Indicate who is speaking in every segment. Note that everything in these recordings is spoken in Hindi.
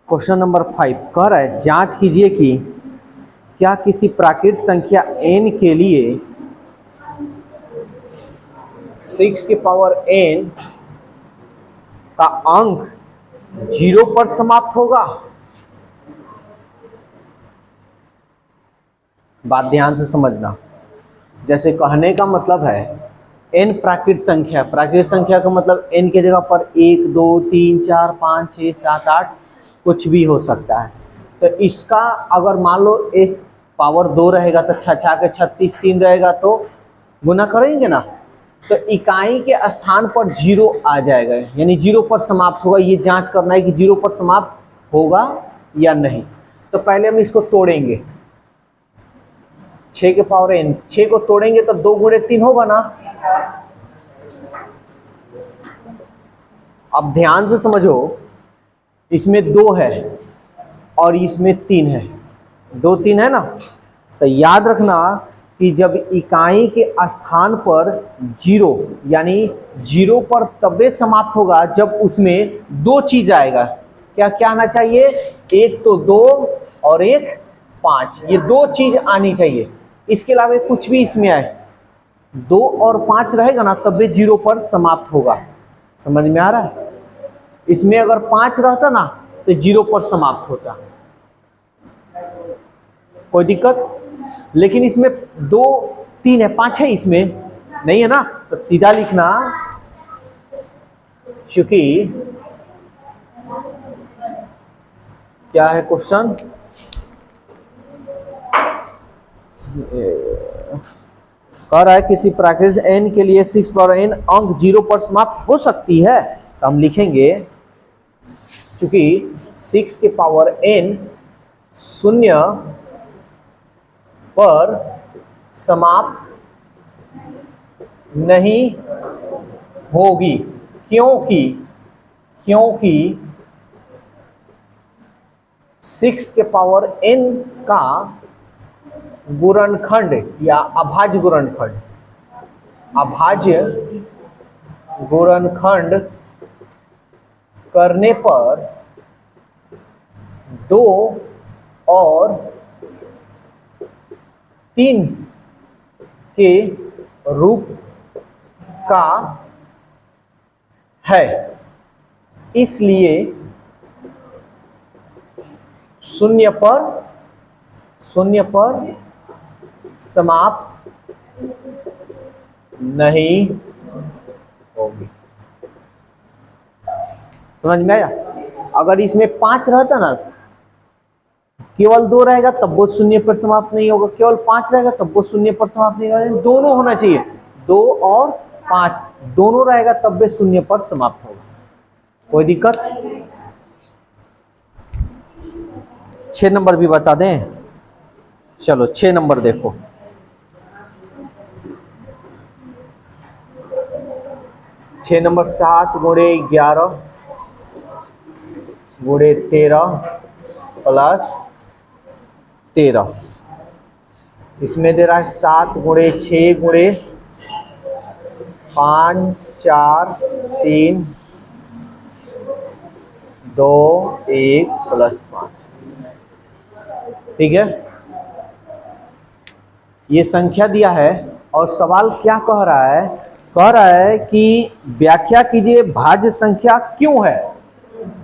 Speaker 1: क्वेश्चन नंबर 5 कह रहा है जांच कीजिए कि क्या किसी प्राकृत संख्या n के लिए 6 की पावर n का अंक 0 पर समाप्त होगा। बात ध्यान से समझना। जैसे कहने का मतलब है n प्राकृत संख्या का मतलब n के जगह पर 1 2 3 4 5 6 7 8 कुछ भी हो सकता है। तो इसका अगर मान लो एक पावर 2 रहेगा तो 6 के 36 3 रहेगा तो गुना करेंगे ना, तो इकाई के स्थान पर 0 आ जाएगा, यानी 0 पर समाप्त होगा। ये जांच करना है कि 0 पर समाप्त होगा या नहीं। तो पहले हम इसको तोड़ेंगे। 6 के पावर n, 6 को तोड़ेंगे तो 2 गुणे 3 होगा ना। अब ध्यान से समझो, इसमें 2 है और इसमें 3 है, 2 3 है ना। तो याद रखना कि जब इकाई के स्थान पर 0 यानी 0 पर तबे समाप्त होगा जब उसमें 2 चीज आएगा। क्या क्या आना चाहिए? एक तो 2 और एक 5, ये 2 चीज आनी चाहिए। इसके अलावा कुछ भी इसमें आए, 2 और 5 रहेगा ना तब 0 पर समाप्त होगा। समझ में आ रहा है? इसमें अगर 5 रहता ना तो 0 पर समाप्त होता, कोई दिक्कत। लेकिन इसमें 2 3 है, 5 है, इसमें नहीं है ना, तो सीधा लिखना। चूंकि क्या है क्वेश्चन, कह रहा है किसी प्राकृत n के लिए 6 पावर n अंक 0 पर समाप्त हो सकती है। तो हम लिखेंगे चूंकि 6 के पावर n 0 पर समाप्त नहीं होगी, क्योंकि 6 के पावर n का गुणनखंड या अभाज्य गुणनखंड करने पर 2 और 3 के रूप का है, इसलिए 0 पर समाप्त नहीं होगी। समझ में आया? अगर इसमें 5 रहता ना, केवल 2 रहेगा तब वो 0 पर समाप्त नहीं होगा, केवल 5 रहेगा तब वो 0 पर समाप्त नहीं होगा। दोनों होना चाहिए, 2 और 5 दोनों रहेगा तब वे 0 पर समाप्त होगा। कोई दिक्कत? 6 नंबर भी बता दें। चलो 6 नंबर देखो। छह नंबर 7 गुणे 11 गुणे 13 प्लस 13। इसमें दे रहा है 7 गुणे 6 गुणे 5 4 3 2 1 प्लस 5। ठीक है, ये संख्या दिया है और सवाल क्या कह रहा है? कह रहा है कि व्याख्या कीजिए भाज्य संख्या क्यों है।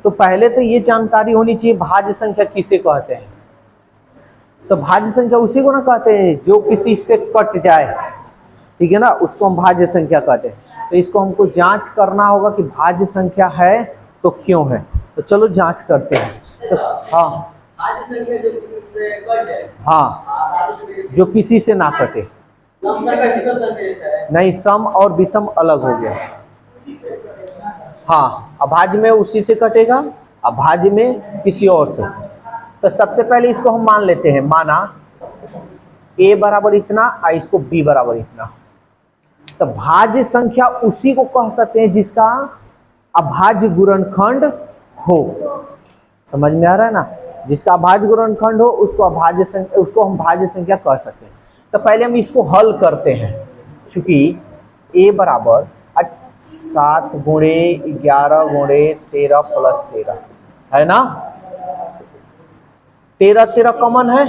Speaker 1: तो पहले तो ये जानकारी होनी चाहिए भाज्य संख्या किसे कहते हैं। तो भाज्य संख्या उसी को ना कहते हैं जो किसी से कट जाए, ठीक है ना, उसको हम भाज्य संख्या कहते हैं। तो इसको हमको जांच करना होगा कि भाज्य संख्या है तो क्यों है। तो चलो जांच करते हैं। तो हाँ हाँ, जो किसी से ना कटे, नहीं सम और विषम अलग हो गया। हाँ, अभाज्य में उसी से कटेगा, अभाज्य में किसी और से। तो सबसे पहले इसको हम मान लेते हैं, माना a बराबर इतना और इसको b बराबर इतना। तो भाज्य संख्या उसी को कह सकते हैं जिसका अभाज्य गुणनखंड हो। समझ में आ रहा है ना? जिसका अभाज्य गुणनखंड हो उसको हम भाज्य संख्या कह सकते हैं। तो पहले हम इसको हल करते हैं। चूंकि a बराबर 7 गुणे 11 गुणे 13 प्लस 13 है ना, 13 13 कॉमन है,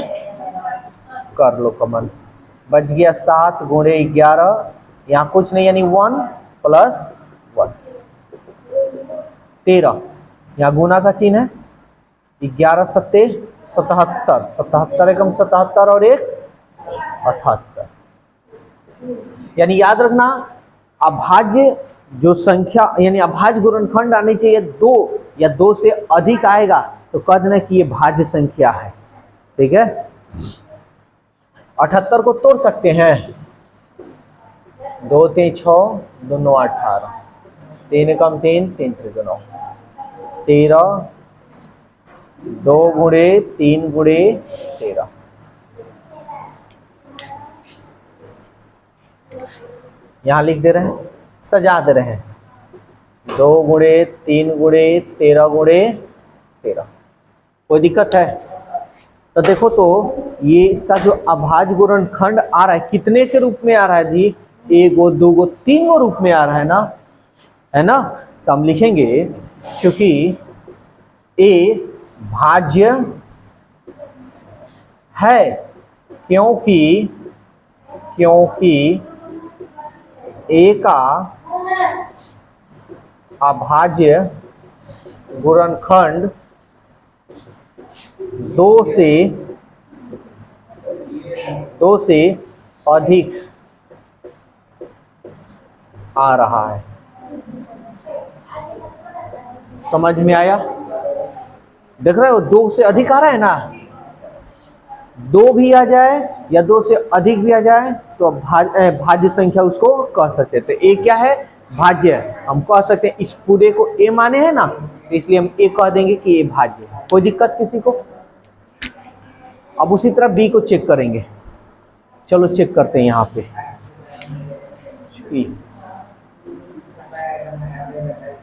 Speaker 1: कर लो कॉमन, बच गया 7 गुणे 11, यहाँ कुछ नहीं यानी 1 प्लस 1 13, यहाँ गुना का चिन्ह है, 11 सत्ते 77, 77 एकम 77 और 1 78, यानी याद रखना अभाज्य जो संख्या यानी अभाज्य गुणनखंड आनी चाहिए 2 या 2 से अधिक आएगा तो कह देना कि ये भाज्य संख्या है। ठीक है, 78 को तोड़ सकते हैं, 2 3 6 2 9 18, 3 एकम 3 3 3 9 13, 2 गुणे 3 गुणे 13, यहां लिख दे रहे हैं, सजा दे रहे हैं, 2 गुणे 3 गुणे 13 गुणे 13। कोई दिक्कत है? तो देखो तो ये इसका जो अभाज्य गुणनखंड आ रहा है कितने के रूप में आ रहा है जी? 1 गो 2 गो 3 गो रूप में आ रहा है ना, है ना। तो हम लिखेंगे चूंकि ए भाज्य है क्योंकि ए का अभाज्य गुणनखंड 2 से अधिक आ रहा है। समझ में आया? देख रहे हो 2 से अधिक आ रहा है ना, 2 भी आ जाए या 2 से अधिक भी आ जाए तो भाज्य संख्या उसको कह सकते हैं। तो ए क्या है? भाज्य। हम कह सकते हैं इस पूरे को ए माने है ना, तो इसलिए हम ए कह देंगे कि ए भाज्य। कोई दिक्कत किसी को? अब उसी तरह बी को चेक करेंगे, चलो चेक करते हैं यहाँ पे।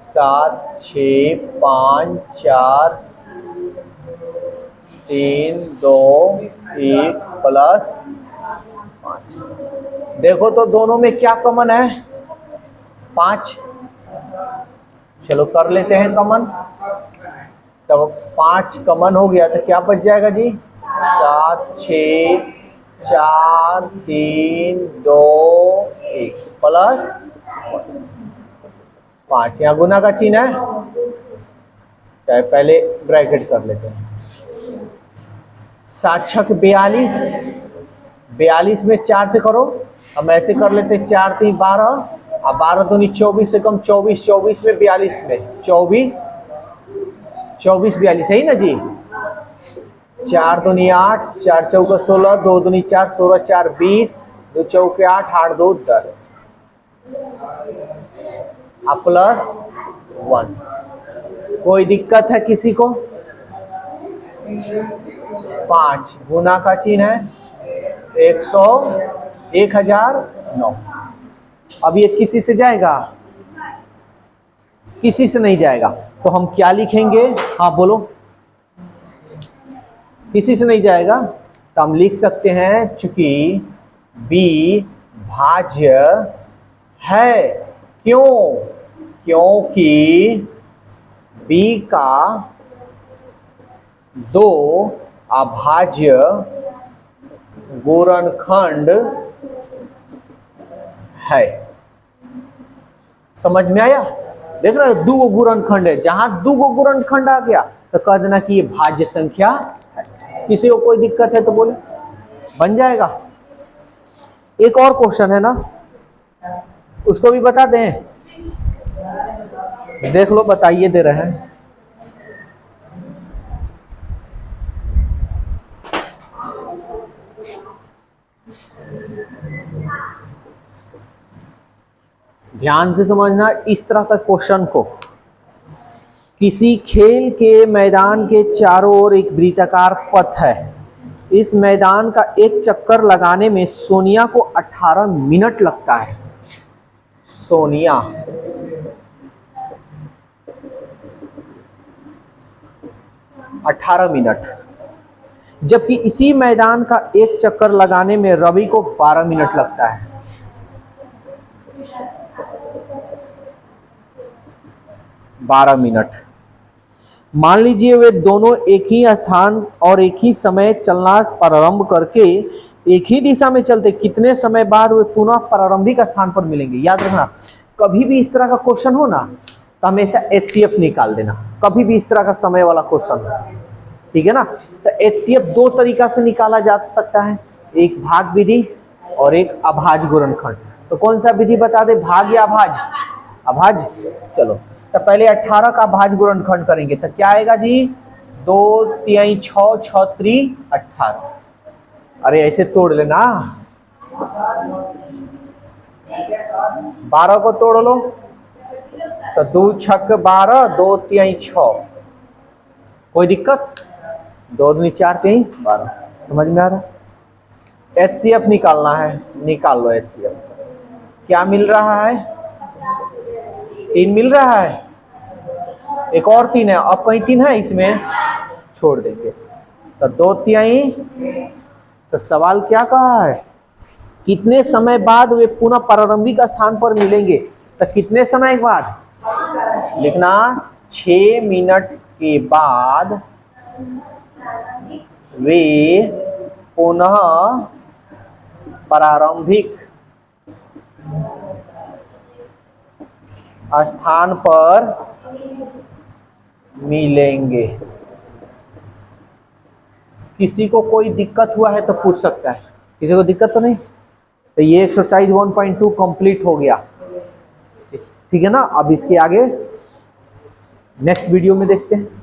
Speaker 1: 7 6 5 4 3 2 1 प्लस 5। देखो तो दोनों में क्या कॉमन है? 5। चलो कर लेते हैं कॉमन। तो 5 कॉमन हो गया तो क्या बच जाएगा जी? 7 6 4 3 2 1 प्लस 5। यहाँ गुना का चिन्ह है, चाहे पहले ब्रैकेट कर लेते हैं। 7 छक 42, 42 में 4 से करो, हम ऐसे कर लेते हैं 4 3 12 और 12 दूनी 24 से कम 24, 24 में 42 में 24 24 42 है ही ना जी। 4 दूनी 8, 4 चौका 16, 2 दूनी 4 16 4 20, 2 चौके 8 8 2 10 प्लस 1। कोई दिक्कत है किसी को? 5 गुना का चिन्ह है 100 1009। अब ये किसी से जाएगा? किसी से नहीं जाएगा, तो हम क्या लिखेंगे? हाँ बोलो। किसी से नहीं जाएगा तो हम लिख सकते हैं चूंकि बी भाज्य है। क्योंकि बी का 2 अभाज्य गुणनखंड है। समझ में आया? देख रहे हो 2 गुणनखंड है, जहां 2 गुणनखंड आ गया तो कह देना कि ये भाज्य संख्या है। किसी को कोई दिक्कत है तो बोले, बन जाएगा। एक और क्वेश्चन है ना, उसको भी बता दें। देख लो, बताइए दे रहे हैं। ध्यान से समझना इस तरह का क्वेश्चन को। किसी खेल के मैदान के चारों ओर एक वृत्ताकार पथ है। इस मैदान का एक चक्कर लगाने में सोनिया को 18 मिनट लगता है। सोनिया 18 मिनट, जबकि इसी मैदान का एक चक्कर लगाने में रवि को 12 मिनट लगता है। मान लीजिए वे दोनों एक ही स्थान और एक ही समय चलना प्रारंभ करके एक ही दिशा में चलते, कितने समय बाद वे पुनः प्रारंभिक स्थान पर मिलेंगे। याद रखना, कभी भी इस तरह का क्वेश्चन हो ना तो हमेशा HCF निकाल देना, कभी भी इस तरह का समय वाला क्वेश्चन हो, ठीक है ना। तो HCF दो तरीका से निकाला जा सकता है, एक भाग विधि और एक अभाज्य गुणनखंड। तो कौन सा विधि बता दे, भाग या अभाज्य? अभाज्य। चलो तो पहले 18 का अभाज्य गुणनखंड करेंगे तो क्या आएगा जी, 2 3 6 6 3 18। अरे ऐसे तोड़ लेना, 12 को तोड़ लो तो 2 छक 12, 2 3 6, कोई दिक्कत? 2 दूनी 4 3 12, समझ में आ रहा? HCF निकालना है, निकाल लो HCF। क्या मिल रहा है, 3 मिल रहा है, एक और 3 है, अब कहीं 3 है इसमें छोड़ देंगे तो 2 3। तो सवाल क्या कहा है, कितने समय बाद वे पुनः प्रारंभिक स्थान पर मिलेंगे। तो कितने समय के बाद लिखना, 6 मिनट के बाद वे पुनः प्रारंभिक स्थान पर मिलेंगे। किसी को कोई दिक्कत हुआ है तो पूछ सकता है, किसी को दिक्कत तो नहीं? तो ये एक्सरसाइज 1.2 कंप्लीट हो गया, ठीक है ना। अब इसके आगे नेक्स्ट वीडियो में देखते हैं।